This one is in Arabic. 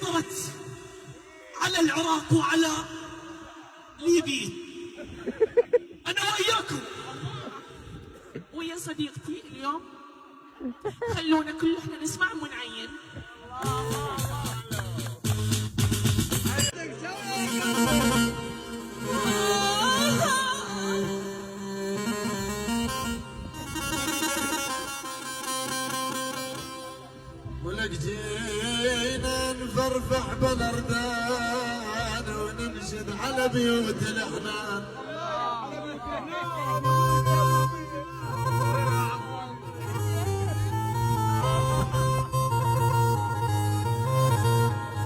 سيطرت على العراق وعلى ليبيا. أنا وياكم ويا صديقتي اليوم، خلونا كل احنا نسمع ونعين. ولك جينا نفرفح بالاردان وننشد على بيوت الاحنان.